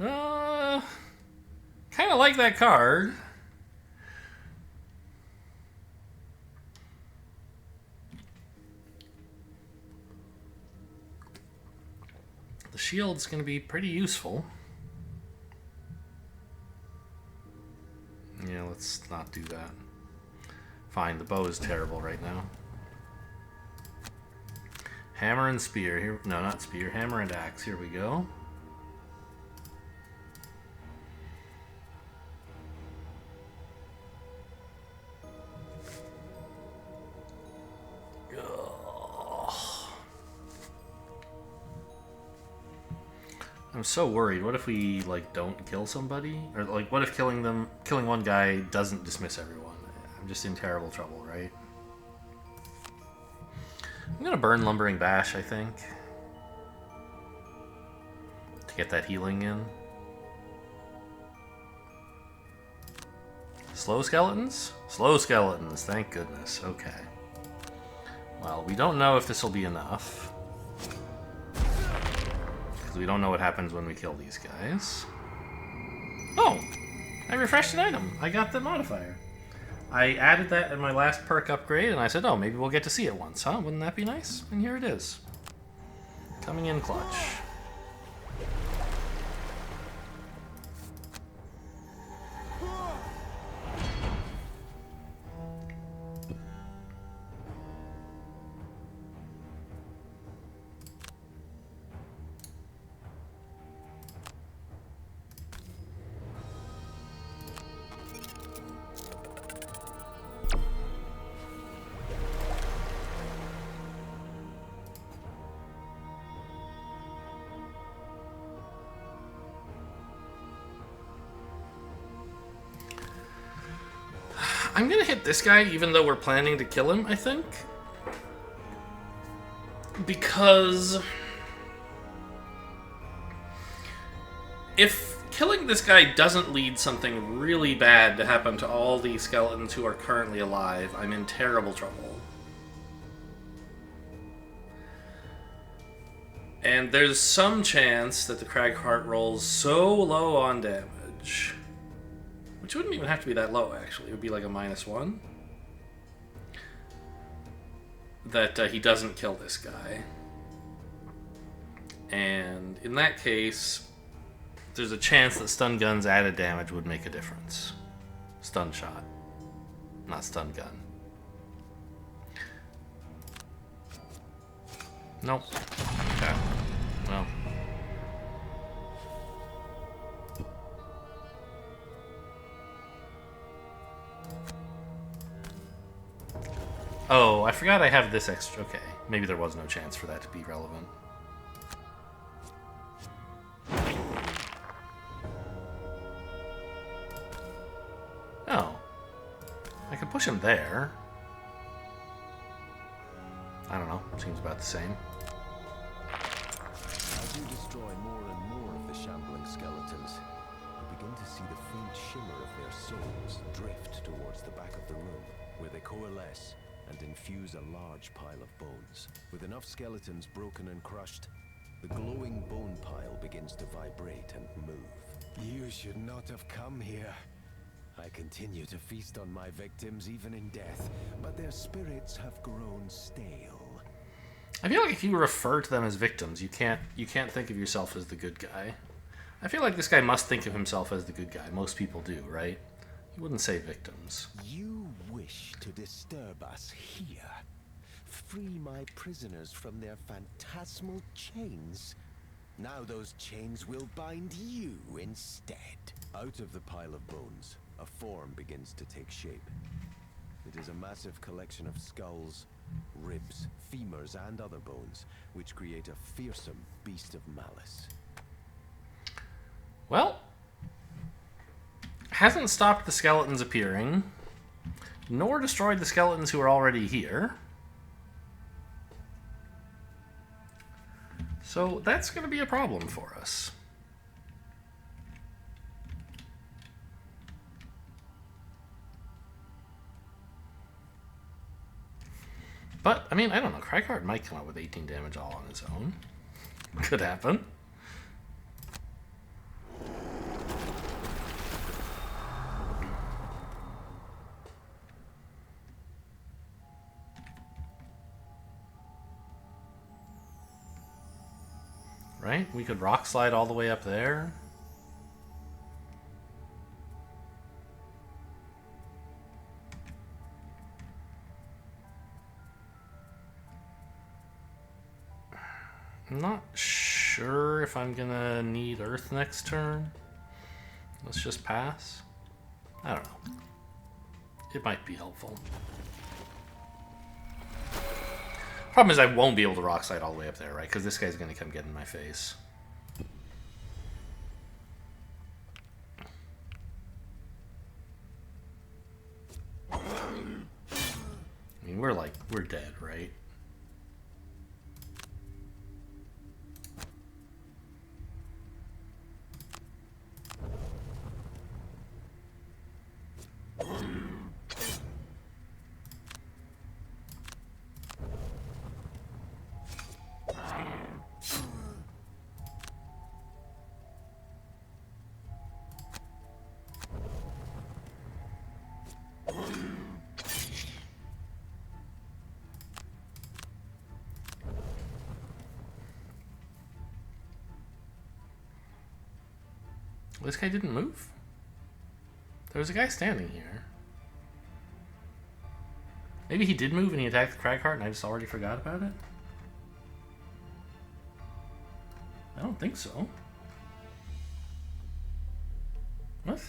Kind of like that card. The shield's going to be pretty useful. Yeah, let's not do that. Fine, the bow is terrible right now. Hammer and spear. Here, no, not spear. Hammer and axe. Here we go. I'm so worried. What if we don't kill somebody? Or what if killing one guy doesn't dismiss everyone? I'm just in terrible trouble, right? I'm gonna burn Lumbering Bash, I think. To get that healing in. Slow skeletons? Slow skeletons, thank goodness. Okay. Well, we don't know if this will be enough. Because we don't know what happens when we kill these guys. Oh! I refreshed an item. I got the modifier. I added that in my last perk upgrade, and I said, oh, maybe we'll get to see it once, huh? Wouldn't that be nice? And here it is. Coming in clutch. I'm gonna hit this guy even though we're planning to kill him, I think. Because if killing this guy doesn't lead something really bad to happen to all the skeletons who are currently alive, I'm in terrible trouble. And there's some chance that the Cragheart rolls so low on damage, which wouldn't even have to be that low, actually. It would be like a -1. That he doesn't kill this guy. And in that case, there's a chance that stun gun's added damage would make a difference. Stun shot, not stun gun. Nope. Okay. Well. Oh, I forgot I have this extra. Okay, maybe there was no chance for that to be relevant. Oh. I could push him there. I don't know. Seems about the same. As you destroy more and more of the shambling skeletons, you begin to see the faint shimmer of their souls drift towards the back of the room, where they coalesce and infuse a large pile of bones. With enough skeletons broken and crushed, the glowing bone pile begins to vibrate and move. You should not have come here. I continue to feast on my victims even in death, but their spirits have grown stale. I feel like if you refer to them as victims, you can't think of yourself as the good guy. I feel like this guy must think of himself as the good guy. Most people do, right? You wouldn't say victims. You wish to disturb us here? Free my prisoners from their phantasmal chains? Now those chains will bind you instead. Out of the pile of bones, a form begins to take shape. It is a massive collection of skulls, ribs, femurs, and other bones, which create a fearsome beast of malice. Well, hasn't stopped the skeletons appearing, nor destroyed the skeletons who are already here. So that's going to be a problem for us. But, I mean, I don't know. Cragheart might come up with 18 damage all on his own. Could happen. Right? We could rock slide all the way up there. I'm not sure if I'm gonna need Earth next turn. Let's just pass. I don't know. It might be helpful. Problem is I won't be able to rock slide all the way up there, right? Because this guy's gonna come get in my face. I mean, we're dead, right? This guy didn't move? There was a guy standing here. Maybe he did move and he attacked the Cragheart and I just already forgot about it? I don't think so. What?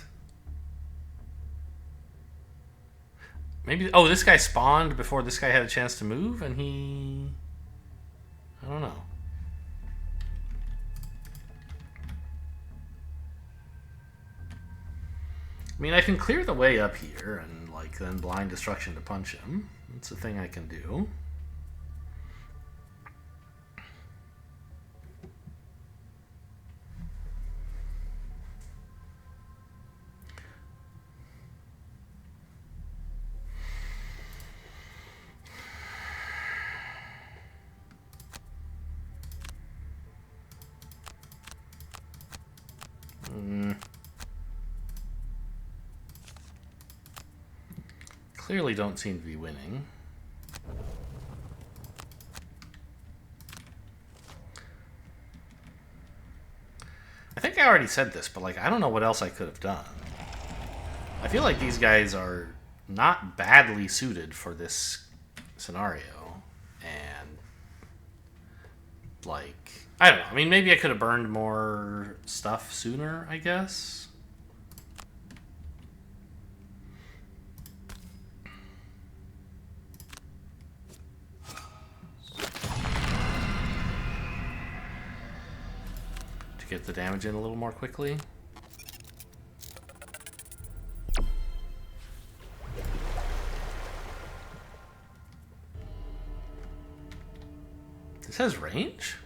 Maybe... Oh, this guy spawned before this guy had a chance to move and he... I don't know. I mean, I can clear the way up here and, like, then blind destruction to punch him. That's a thing I can do. clearly don't seem to be winning. I think I already said this, but like I don't know what else I could have done. I feel like these guys are not badly suited for this scenario, and like I don't know. I mean, maybe I could have burned more stuff sooner, I guess. To get the damage in a little more quickly. This has range?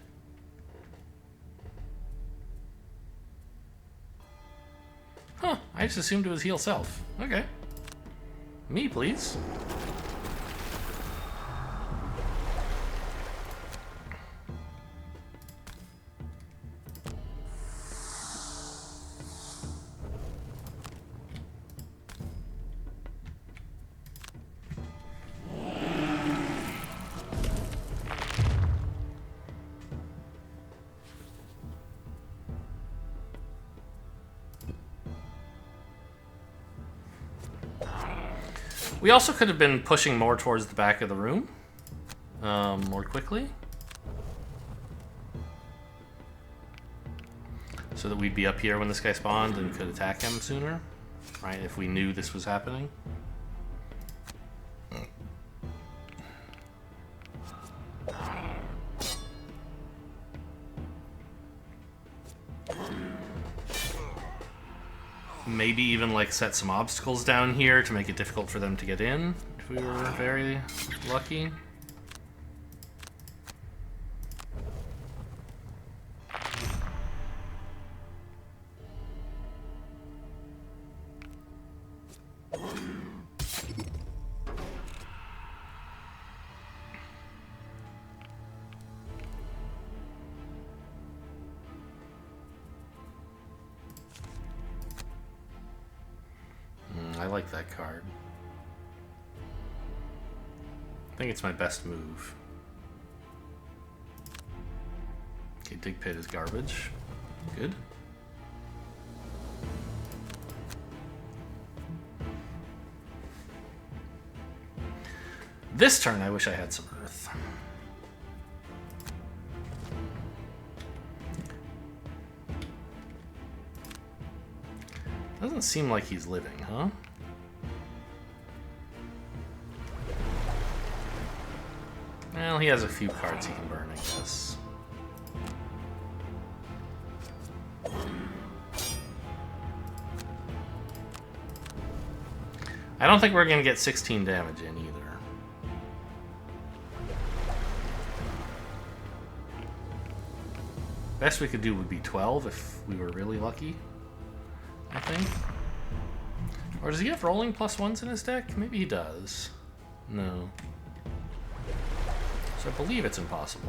Huh, I just assumed it was heal self. Okay. Me, please. We also could have been pushing more towards the back of the room more quickly. So that we'd be up here when this guy spawned and could attack him sooner. Right, if we knew this was happening. Maybe even like set some obstacles down here to make it difficult for them to get in if we were very lucky. I like that card. I think it's my best move. Okay, Dig Pit is garbage. Good. This turn, I wish I had some Earth. Doesn't seem like he's living, huh? Well, he has a few cards he can burn, I guess. I don't think we're going to get 16 damage in either. Best we could do would be 12 if we were really lucky, I think. Or does he have rolling +1s in his deck? Maybe he does. No. So I believe it's impossible.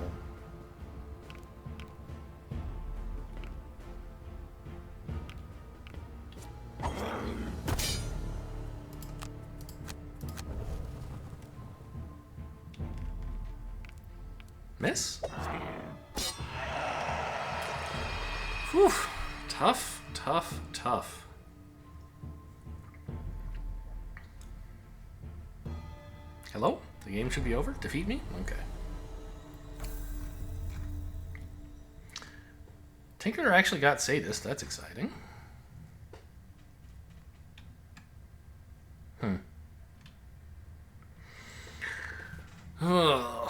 Miss? Whew. Tough, tough, tough. Hello? The game should be over? Defeat me? Okay. Tinkerer actually got Sadist. That's exciting. Ugh. I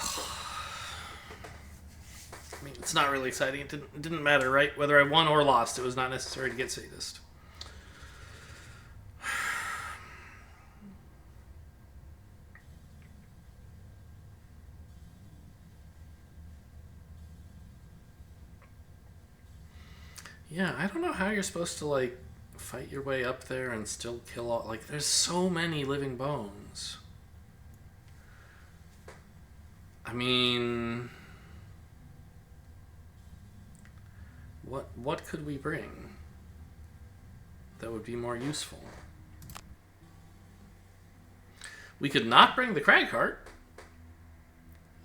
mean, it's not really exciting. It didn't matter, right? Whether I won or lost, it was not necessary to get Sadist. Yeah, I don't know how you're supposed to, like, fight your way up there and still kill all... Like, there's so many living bones. I mean... What could we bring that would be more useful? We could not bring the Cragheart.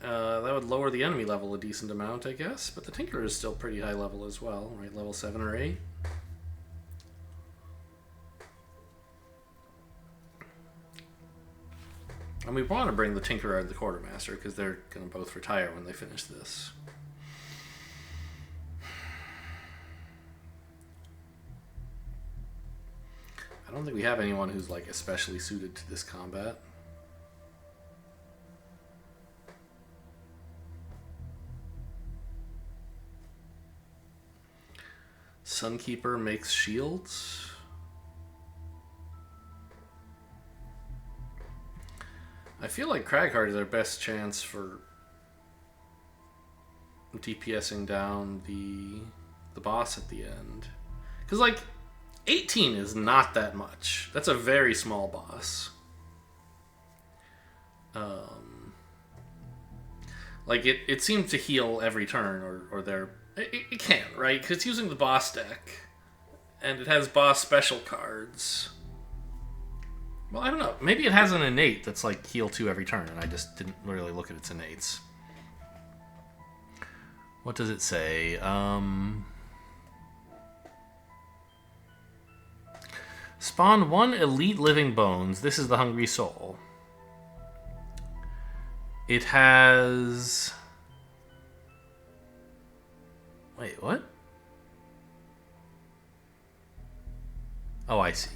That would lower the enemy level a decent amount, I guess. But the Tinkerer is still pretty high level as well, right? Level 7 or 8. And we want to bring the Tinkerer and the Quartermaster because they're going to both retire when they finish this. I don't think we have anyone who's like especially suited to this combat. Sunkeeper makes shields. I feel like Cragheart is our best chance for DPSing down the boss at the end. Because, like, 18 is not that much. That's a very small boss. Like, it seems to heal every turn, or they're... It can, right? Because it's using the boss deck. And it has boss special cards. Well, I don't know. Maybe it has an innate that's like heal 2 every turn, and I just didn't really look at its innates. What does it say? Spawn 1 elite living bones. This is the Hungry Soul. It has... Wait, what? Oh, I see.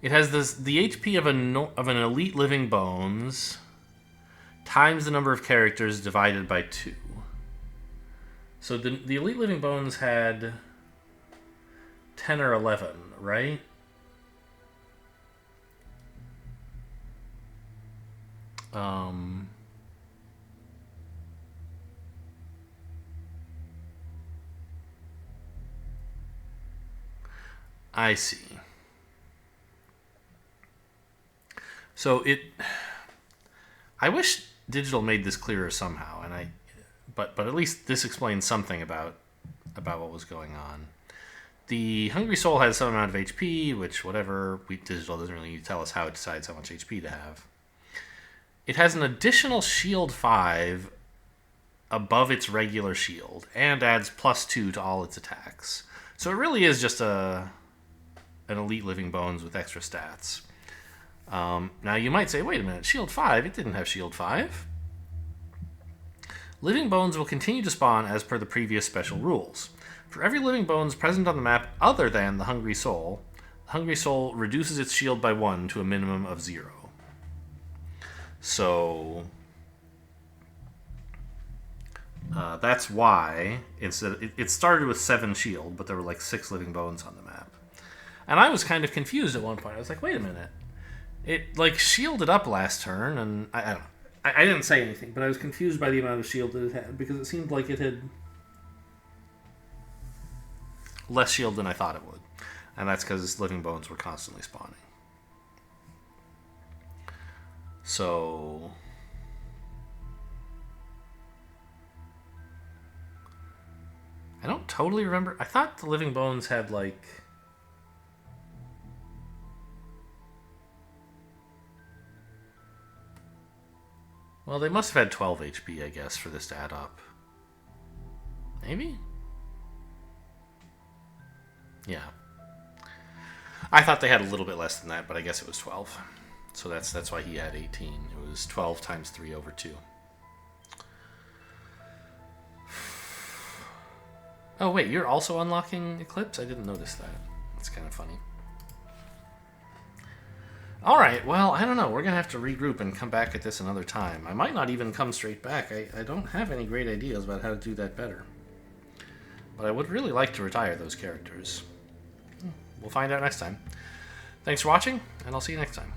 It has the HP of an elite living bones times the number of characters divided by 2. So the elite living bones had 10 or 11, right? I see. So I wish digital made this clearer somehow, but at least this explains something about what was going on. The Hungry Soul has some amount of HP, which whatever, digital doesn't really tell us how it decides how much HP to have. It has an additional shield 5 above its regular shield and adds +2 to all its attacks. So it really is just an elite living bones with extra stats. Now you might say, wait a minute, shield 5? It didn't have shield 5. Living bones will continue to spawn as per the previous special rules. For every living bones present on the map other than the Hungry Soul reduces its shield by 1 to a minimum of 0. So that's why it started with 7 shield, but there were like 6 living bones on the map. And I was kind of confused at one point. I was like, wait a minute. It like shielded up last turn, and I don't know. I didn't say anything, but I was confused by the amount of shield that it had, because it seemed like it had less shield than I thought it would. And that's because living bones were constantly spawning. So I don't totally remember. I thought the living bones had like... Well, they must have had 12 HP, I guess, for this to add up. Maybe? Yeah. I thought they had a little bit less than that, but I guess it was 12. So that's why he had 18. It was 12 times 3 over 2. Oh, wait, you're also unlocking Eclipse? I didn't notice that. That's kind of funny. Alright, well, I don't know. We're going to have to regroup and come back at this another time. I might not even come straight back. I don't have any great ideas about how to do that better. But I would really like to retire those characters. We'll find out next time. Thanks for watching, and I'll see you next time.